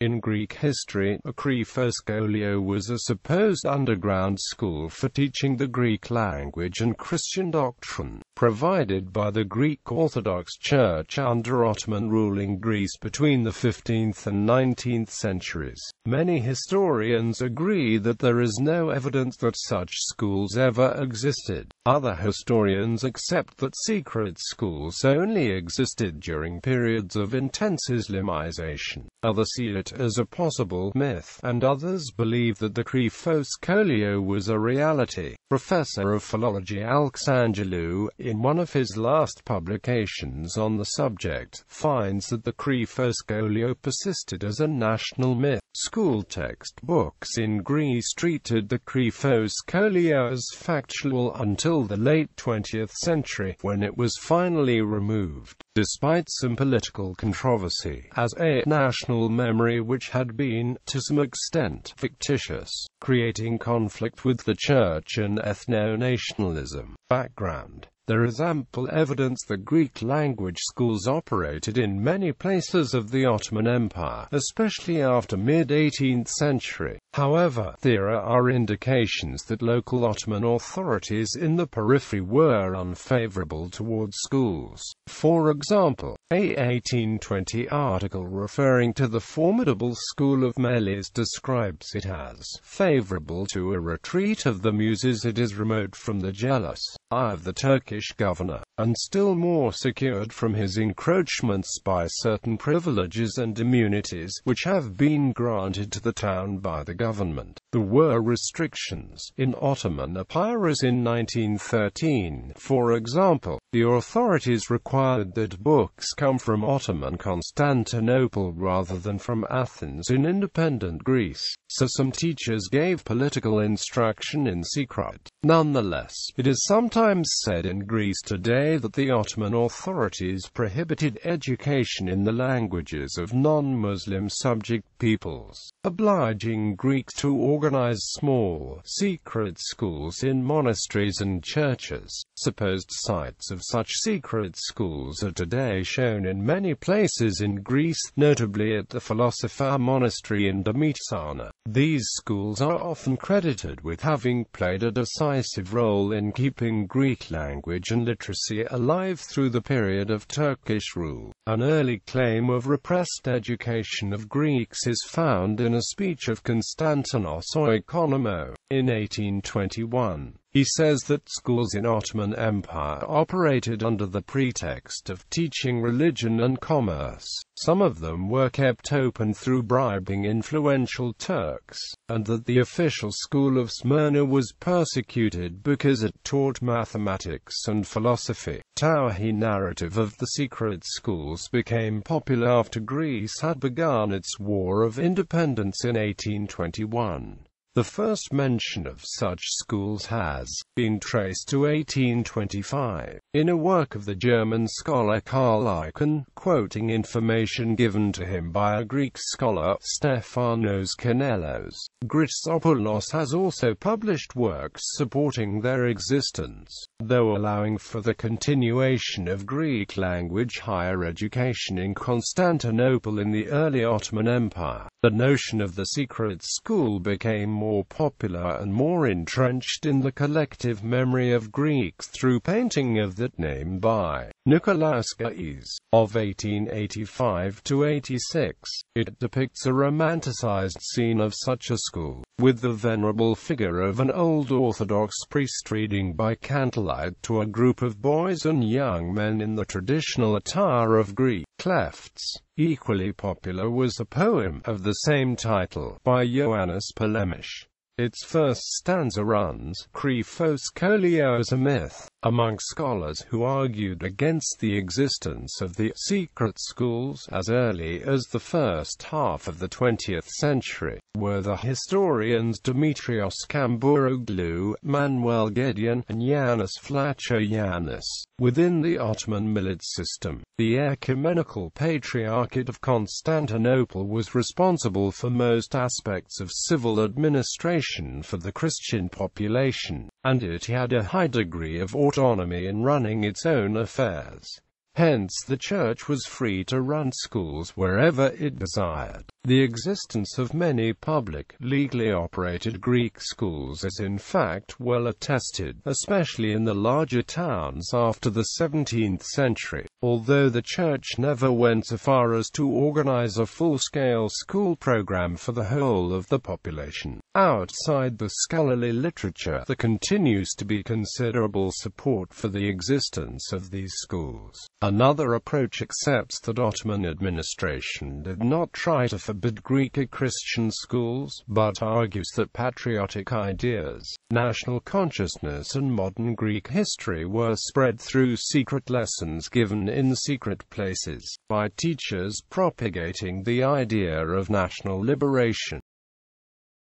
In Greek history, a Krifo Scholio was a supposed underground school for teaching the Greek language and Christian doctrine, provided by the Greek Orthodox Church under Ottoman rule in Greece between the 15th and 19th centuries. Many historians agree that there is no evidence that such schools ever existed. Other historians accept that secret schools only existed during periods of intense Islamization. Others see it as a possible myth, and others believe that the Krifo Scholio was a reality. Professor of philology Alkes Angelou, in one of his last publications on the subject, finds that the Krifo Scholio persisted as a national myth. School textbooks in Greece treated the Krifo Scholio as factual until the late 20th century, when it was finally removed, despite some political controversy, as a national memory which had been, to some extent, fictitious, creating conflict with the church and ethno-nationalism. Background: there is ample evidence that Greek language schools operated in many places of the Ottoman Empire, especially after mid-18th century. However, there are indications that local Ottoman authorities in the periphery were unfavorable towards schools. For example, a 1820 article referring to the formidable school of Meles describes it as favorable to a retreat of the Muses. It is remote from the jealous eye of the Turkish governor, and still more secured from his encroachments by certain privileges and immunities which have been granted to the town by the government. There were restrictions in Ottoman papyrus in 1913. For example, the authorities required that books come from Ottoman Constantinople rather than from Athens in independent Greece, so some teachers gave political instruction in secret. Nonetheless, it is sometimes said in Greece today that the Ottoman authorities prohibited education in the languages of non-Muslim subject peoples, obliging Greeks to organize small, secret schools in monasteries and churches. Supposed sites of such secret schools are today shown in many places in Greece, notably at the Philosopher Monastery in Dimitsana. These schools are often credited with having played a decisive role in keeping Greek language and literacy alive through the period of Turkish rule. An early claim of repressed education of Greeks is found in a speech of Konstantinos Oikonomou in 1821. He says that schools in Ottoman Empire operated under the pretext of teaching religion and commerce. Some of them were kept open through bribing influential Turks, and that the official school of Smyrna was persecuted because it taught mathematics and philosophy. Tauhi narrative of the secret schools became popular after Greece had begun its War of Independence in 1821. The first mention of such schools has been traced to 1825, in a work of the German scholar Karl Icahn, quoting information given to him by a Greek scholar, Stephanos Kanellos. Chrysopoulos has also published works supporting their existence, though allowing for the continuation of Greek language higher education in Constantinople in the early Ottoman Empire. The notion of the secret school became more popular and more entrenched in the collective memory of Greeks through painting of that name by Nikolaos Gais, of 1885–86. It depicts a romanticized scene of such a school, with the venerable figure of an old Orthodox priest reading by candlelight to a group of boys and young men in the traditional attire of Greek clefts. Equally popular was a poem of the same title, by Ioannis Polemish. Its first stanza runs, Krifo Scholio is a myth. Among scholars who argued against the existence of the secret schools as early as the first half of the 20th century, were the historians Demetrios Kamburoglou, Manuel Gedeon, and Yanis Flachoyannis. Within the Ottoman millet system, the Ecumenical Patriarchate of Constantinople was responsible for most aspects of civil administration for the Christian population, and it had a high degree of autonomy in running its own affairs. Hence the Church was free to run schools wherever it desired. The existence of many public, legally operated Greek schools is in fact well attested, especially in the larger towns after the 17th century, although the Church never went so far as to organize a full-scale school program for the whole of the population. Outside the scholarly literature, there continues to be considerable support for the existence of these schools. Another approach accepts that Ottoman administration did not try to forbid Greek Christian schools, but argues that patriotic ideas, national consciousness and modern Greek history were spread through secret lessons given in secret places, by teachers propagating the idea of national liberation.